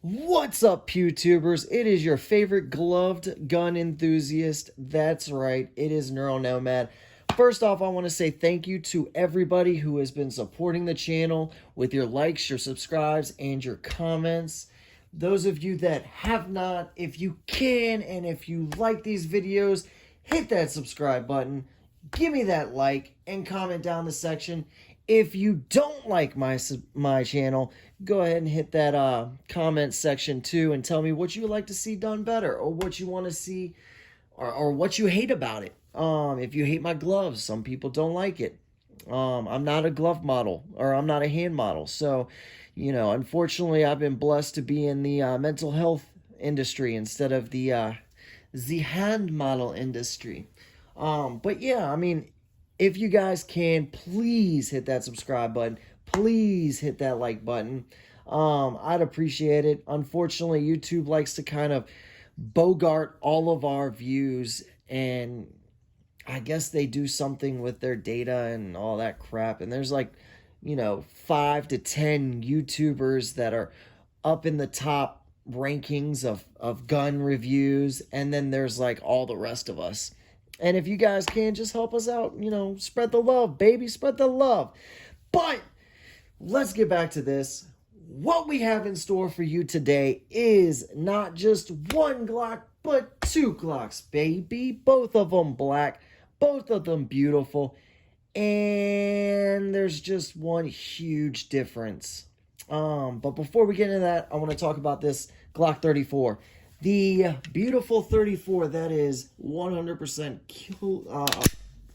What's up, YouTubers? It is your favorite gloved gun enthusiast. That's right, it is Neural Nomad. First off, I want to say thank you to everybody who has been supporting the channel with your likes, your subscribes, and your comments. Those of you that have not, if you can, and if you like these videos, hit that subscribe button, give me that like, and comment down the section. If you don't like my channel, go ahead and hit that comment section too and tell me what you would like to see done better, or what you want to see, or what you hate about it. If you hate my gloves, some people don't like it. I'm not a glove model, or I'm not a hand model. So, unfortunately, I've been blessed to be in the mental health industry instead of the hand model industry. But yeah, I mean, if you guys can, please hit that subscribe button. Please hit that like button. I'd appreciate it. Unfortunately, YouTube likes to kind of bogart all of our views, and I guess they do something with their data and all that crap. And there's like, 5 to 10 YouTubers that are up in the top rankings of gun reviews. And then there's like all the rest of us. And if you guys can, just help us out, spread the love, baby, spread the love. But let's get back to this. What we have in store for you today is not just one Glock, but two Glocks, baby. Both of them black, both of them beautiful. And there's just one huge difference. But before we get into that, I want to talk about this Glock 34. The beautiful 34 that is 100%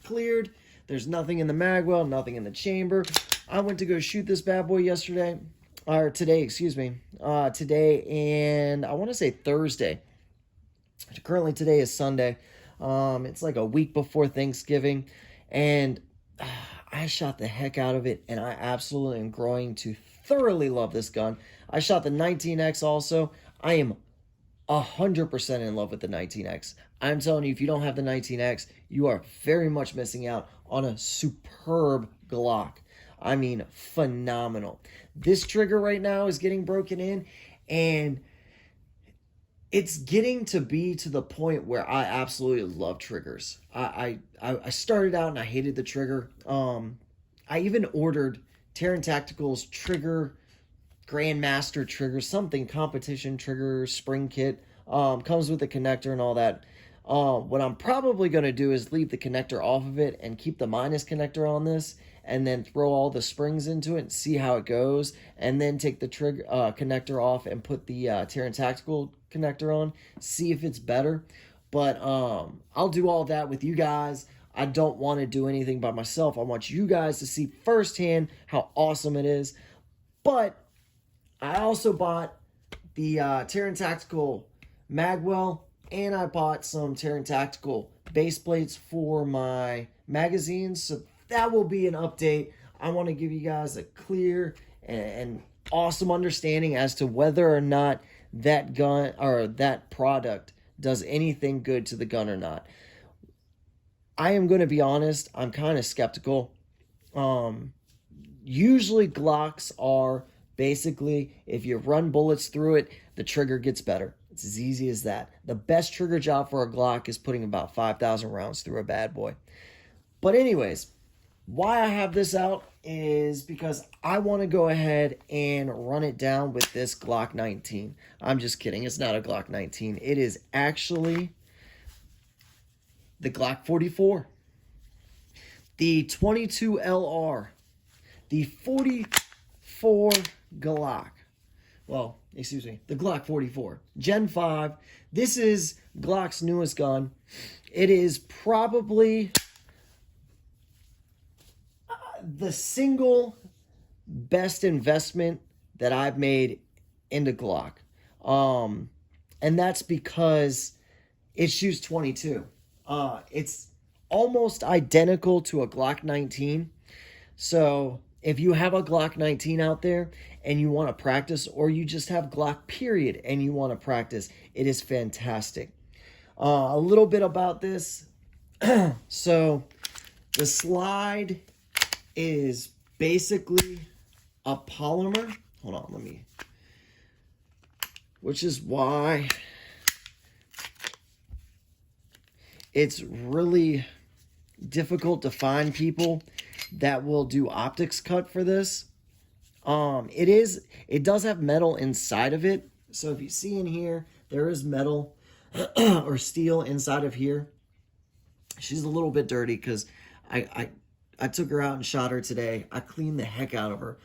cleared. There's nothing in the magwell, nothing in the chamber. I went to go shoot this bad boy yesterday, or today, excuse me. Today and I want to say Thursday. Currently today is Sunday. It's like a week before Thanksgiving, and I shot the heck out of it, and I absolutely am growing to thoroughly love this gun. I shot the 19X also. I am 100% in love with the 19X. I'm telling you, if you don't have the 19X, you are very much missing out on a superb Glock. I mean, phenomenal. This trigger right now is getting broken in, and it's getting to be to the point where I absolutely love triggers. I started out and I hated the trigger. I even ordered Terran Tactical's trigger, Grandmaster trigger, something competition trigger spring kit. Comes with the connector and all that. What I'm probably going to do is leave the connector off of it and keep the minus connector on this, and then throw all the springs into it and see how it goes, and then take the trigger connector off and put the Terran Tactical connector on, see if it's better. But I'll do all that with you guys. I don't want to do anything by myself. I want you guys to see firsthand how awesome it is. But I also bought the Terran Tactical magwell, and I bought some Terran Tactical base plates for my magazines. So that will be an update. I want to give you guys a clear and awesome understanding as to whether or not that gun or that product does anything good to the gun or not. I am going to be honest, I'm kind of skeptical. Usually Glocks are basically, if you run bullets through it, the trigger gets better. It's as easy as that. The best trigger job for a Glock is putting about 5,000 rounds through a bad boy. But anyways, why I have this out is because I want to go ahead and run it down with this Glock 19. I'm just kidding. It's not a Glock 19. It is actually the Glock 44. The 22 LR. The 44 Glock. Well, excuse me, the Glock 44. Gen 5. This is Glock's newest gun. It is probably the single best investment that I've made into Glock. And that's because it shoots 22. It's almost identical to a Glock 19. So if you have a Glock 19 out there and you want to practice, or you just have Glock period and you want to practice, it is fantastic. A little bit about this. So the slide is basically a polymer. Hold on, let me which is why it's really difficult to find people that will do optics cut for this. It does have metal inside of it. So if you see in here, there is metal or steel inside of here. She's a little bit dirty because I took her out and shot her today. I cleaned the heck out of her.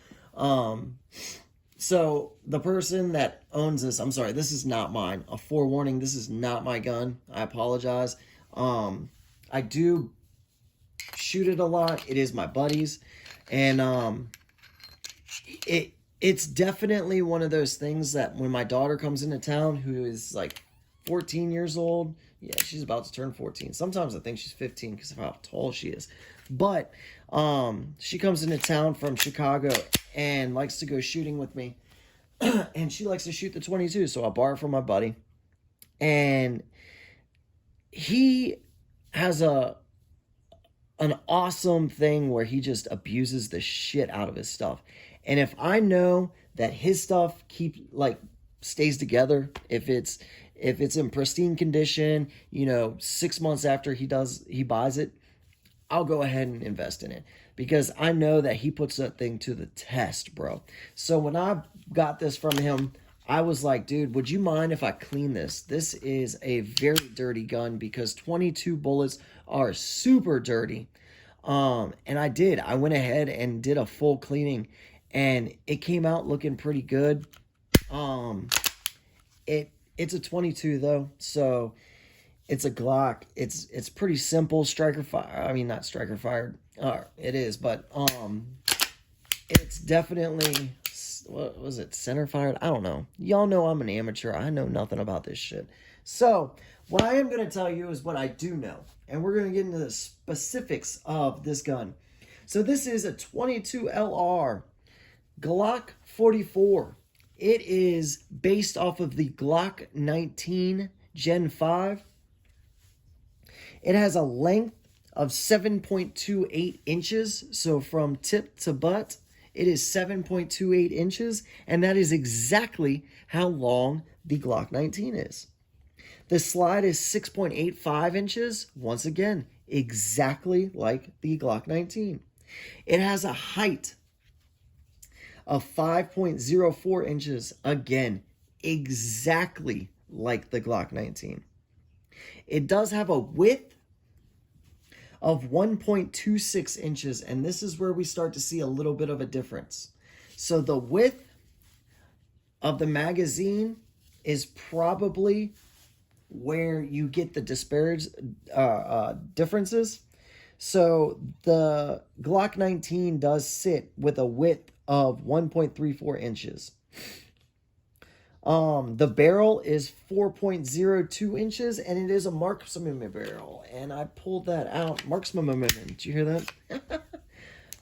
So the person that owns this, I'm sorry, this is not mine. A forewarning, this is not my gun. I apologize. I do shoot it a lot. It is my buddy's. And it's definitely one of those things that when my daughter comes into town, who is like 14 years old, yeah, she's about to turn 14. Sometimes I think she's 15 because of how tall she is. But she comes into town from Chicago and likes to go shooting with me. And she likes to shoot the 22, so I borrow from my buddy. And he has an awesome thing where he just abuses the shit out of his stuff. And if I know that his stuff stays together, if it's in pristine condition, 6 months after he buys it, I'll go ahead and invest in it because I know that he puts that thing to the test, bro. So when I got this from him, I was like, dude, would you mind if I clean this? This is a very dirty gun because 22 bullets are super dirty. And I did. I went ahead and did a full cleaning and it came out looking pretty good. It's a 22 though, so it's a Glock. It's pretty simple. Striker fire. I mean, not striker fired. It is, but it's definitely, what was it, center fired? I don't know. Y'all know I'm an amateur. I know nothing about this shit. So what I am going to tell you is what I do know, and we're going to get into the specifics of this gun. So this is a 22 LR Glock 44. It is based off of the Glock 19 Gen 5. It has a length of 7.28 inches. So from tip to butt, it is 7.28 inches. And that is exactly how long the Glock 19 is. The slide is 6.85 inches. Once again, exactly like the Glock 19. It has a height of 5.04 inches. Again, exactly like the Glock 19. It does have a width of 1.26 inches, and this is where we start to see a little bit of a difference. So the width of the magazine is probably where you get the differences. So the Glock 19 does sit with a width of 1.34 inches. The barrel is 4.02 inches, and it is a marksman barrel. And I pulled that out. Marksman, did you hear that?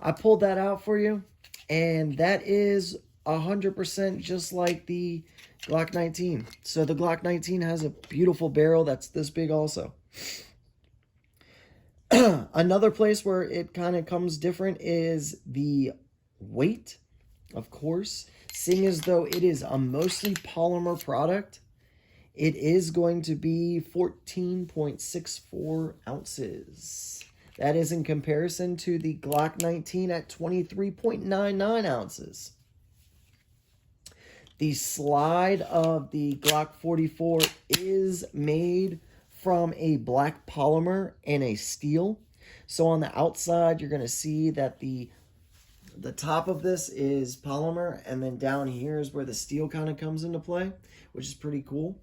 I pulled that out for you, and that is 100% just like the Glock 19. So the Glock 19 has a beautiful barrel that's this big also. Another place where it kind of comes different is the weight, of course. Seeing as though it is a mostly polymer product, it is going to be 14.64 ounces. That is in comparison to the Glock 19 at 23.99 ounces. The slide of the Glock 44 is made from a black polymer and a steel. So on the outside, you're going to see that the top of this is polymer, and then down here is where the steel kind of comes into play, which is pretty cool.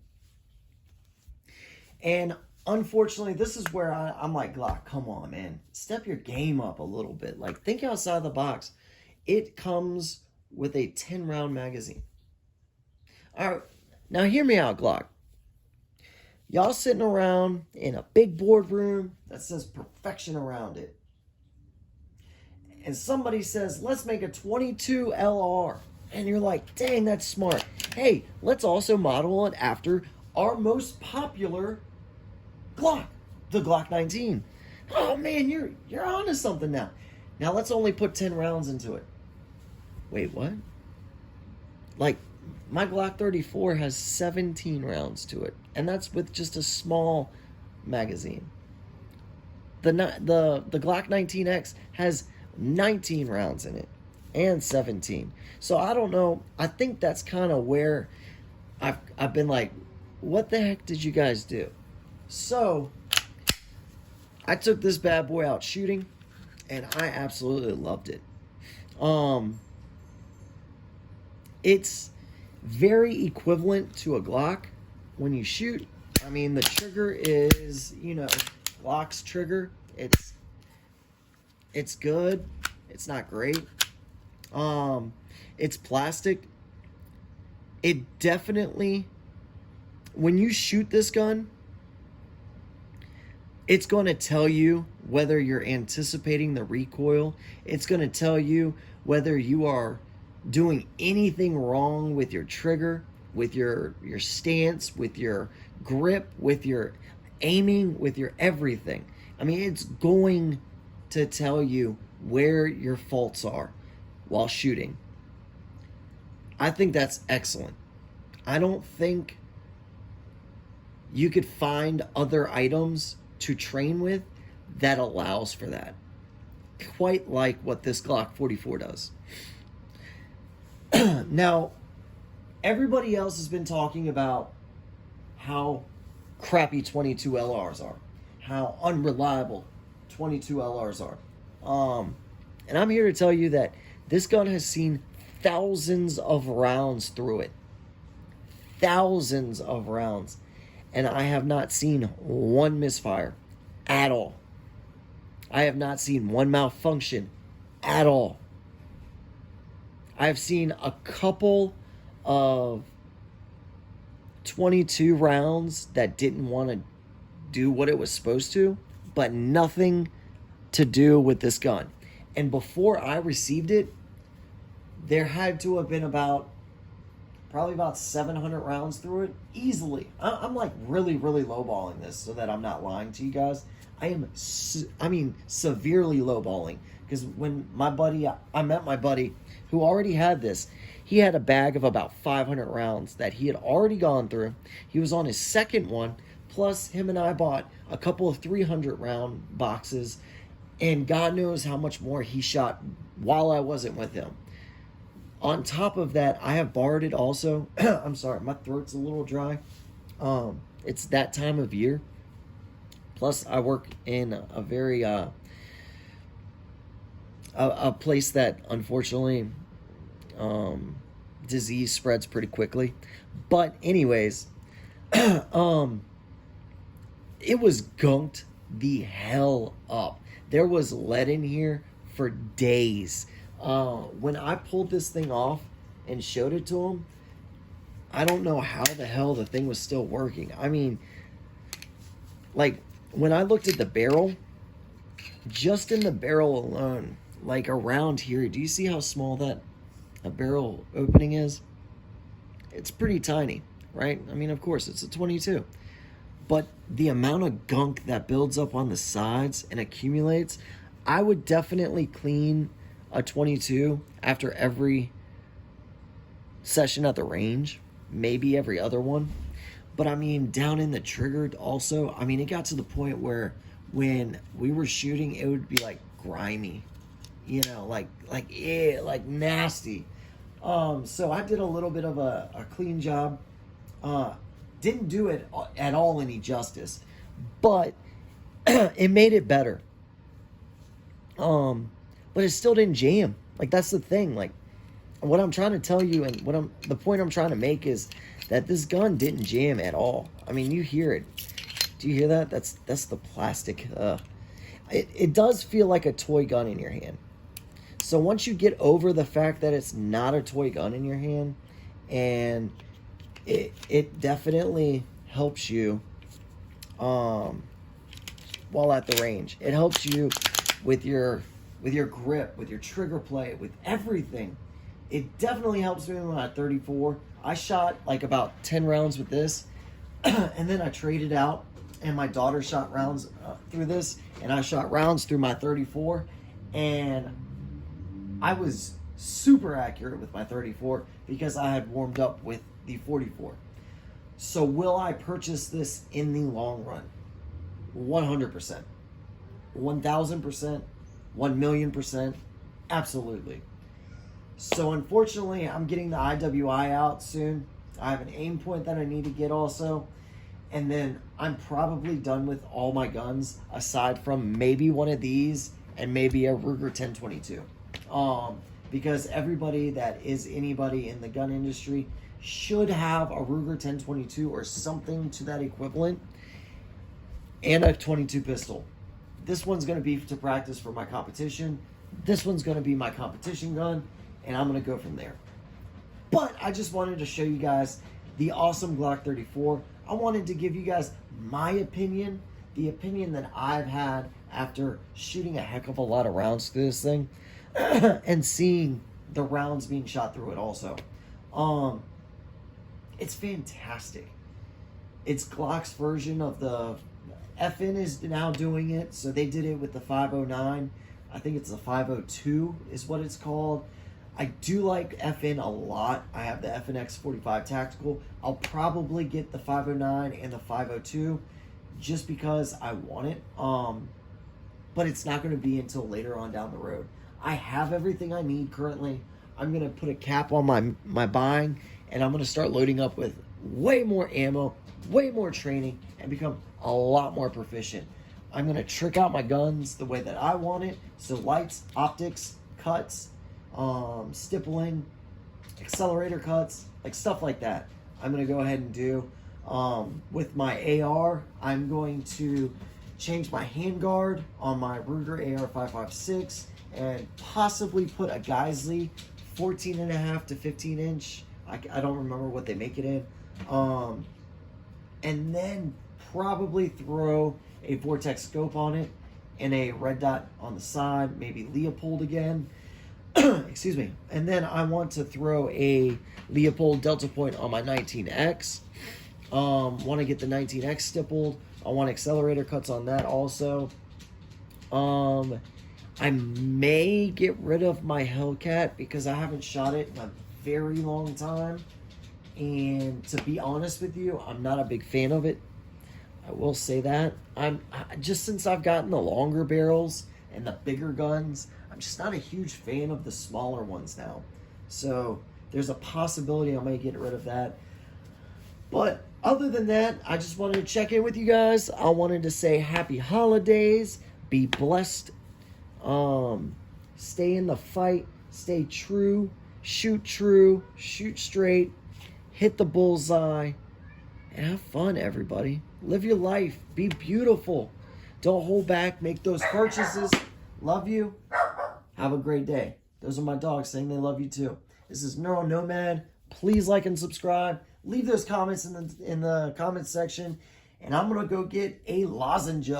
And unfortunately, this is where I'm like, Glock, come on, man. Step your game up a little bit. Like, think outside the box. It comes with a 10-round magazine. All right, now hear me out, Glock. Y'all sitting around in a big boardroom that says perfection around it. And somebody says, let's make a 22 LR. And you're like, dang, that's smart. Hey, let's also model it after our most popular Glock, the Glock 19. Oh man, you're onto something now. Now let's only put 10 rounds into it. Wait, what? Like, My Glock 34 has 17 rounds to it, and that's with just a small magazine. The Glock 19X has 19 rounds in it and 17. So I don't know. I think that's kind of where I've been like, what the heck did you guys do? So I took this bad boy out shooting, and I absolutely loved it. It's very equivalent to a Glock when you shoot. I mean, the trigger is, Glock's trigger. It's good. It's not great. It's plastic. It definitely, when you shoot this gun, it's going to tell you whether you're anticipating the recoil. It's going to tell you whether you are doing anything wrong with your trigger, with your stance, with your grip, with your aiming, with your everything. I mean, it's going to tell you where your faults are while shooting. I think that's excellent. I don't think you could find other items to train with that allows for that. Quite like what this Glock 44 does. Now, everybody else has been talking about how crappy 22 LRs are, how unreliable 22 LRs are. And I'm here to tell you that this gun has seen thousands of rounds through it. Thousands of rounds. And I have not seen one misfire at all. I have not seen one malfunction at all. I've seen a couple of 22 rounds that didn't want to do what it was supposed to, but nothing to do with this gun. And before I received it, there had to have been probably about 700 rounds through it, easily. I'm like really, really lowballing this so that I'm not lying to you guys. I mean, severely lowballing. Because when I met my buddy who already had this, he had a bag of about 500 rounds that he had already gone through. He was on his second one, plus him and I bought a couple of 300 round boxes, and God knows how much more he shot while I wasn't with him. On top of that, I have borrowed it also. I'm sorry, my throat's a little dry. It's that time of year. Plus, I work in a very a place that unfortunately disease spreads pretty quickly. But anyways, it was gunked the hell up. There was lead in here for days. When I pulled this thing off and showed it to him, I don't know how the hell the thing was still working. I mean, like, when I looked at the barrel, just in the barrel alone, like around here, do you see how small that a barrel opening is? It's pretty tiny, right? I mean, of course, it's a 22. But the amount of gunk that builds up on the sides and accumulates, I would definitely clean a 22 after every session at the range, maybe every other one. But I mean, down in the trigger also, I mean, it got to the point where when we were shooting, it would be like grimy, like nasty. So I did a little bit of a clean job. Didn't do it at all any justice, but it made it better. But it still didn't jam. Like, that's the thing. Like, what I'm trying to tell you, and the point I'm trying to make is that this gun didn't jam at all. I mean, you hear it. Do you hear that? That's the plastic. It does feel like a toy gun in your hand. So once you get over the fact that it's not a toy gun in your hand, and it definitely helps you while at the range. It helps you with your grip, with your trigger play, with everything. It definitely helps me when I'm 34. I shot like about 10 rounds with this, and then I traded out, and my daughter shot rounds through this, and I shot rounds through my 34, and I was super accurate with my 34 because I had warmed up with the 44. So will I purchase this in the long run? 100%. 1,000%. 1,000,000%. Absolutely. So unfortunately, I'm getting the IWI out soon. I have an aim point that I need to get also. And then I'm probably done with all my guns aside from maybe one of these and maybe a Ruger 1022. Because everybody that is anybody in the gun industry should have a Ruger 1022 or something to that equivalent and a 22 pistol. This one's going to be to practice for my competition. This one's going to be my competition gun, and I'm going to go from there. But I just wanted to show you guys the awesome Glock 34. I wanted to give you guys my opinion, the opinion that I've had after shooting a heck of a lot of rounds through this thing and seeing the rounds being shot through it also. It's fantastic. It's Glock's version of the FN is now doing it. So they did it with the 509. I think it's the 502 is what it's called. I do like FN a lot. I have the FNX 45 Tactical. I'll probably get the 509 and the 502 just because I want it. But it's not going to be until later on down the road. I have everything I need currently. I'm going to put a cap on my buying, and I'm going to start loading up with way more ammo, way more training, and become a lot more proficient. I'm going to trick out my guns the way that I want it. So lights, optics, cuts, stippling, accelerator cuts, like stuff like that. I'm going to go ahead and do. With my AR, I'm going to change my handguard on my Ruger AR-556 and possibly put a Geisley 14.5 to 15 inch. I don't remember what they make it in. And then probably throw a Vortex scope on it and a red dot on the side, maybe Leopold again. Excuse me. And then I want to throw a Leopold Delta Point on my 19X. Want to get the 19X stippled. I want accelerator cuts on that also. I may get rid of my Hellcat because I haven't shot it in a very long time. And to be honest with you, I'm not a big fan of it. I will say that. Just since I've gotten the longer barrels and the bigger guns, I'm just not a huge fan of the smaller ones now. So there's a possibility I may get rid of that. But other than that, I just wanted to check in with you guys. I wanted to say happy holidays. Be blessed. Stay in the fight. Stay true. Shoot straight. Hit the bullseye. And have fun, everybody. Live your life. Be beautiful. Don't hold back. Make those purchases. Love you. Have a great day. Those are my dogs saying they love you too. This is Neural Nomad. Please like and subscribe. Leave those comments in the comments section. And I'm going to go get a lozenge.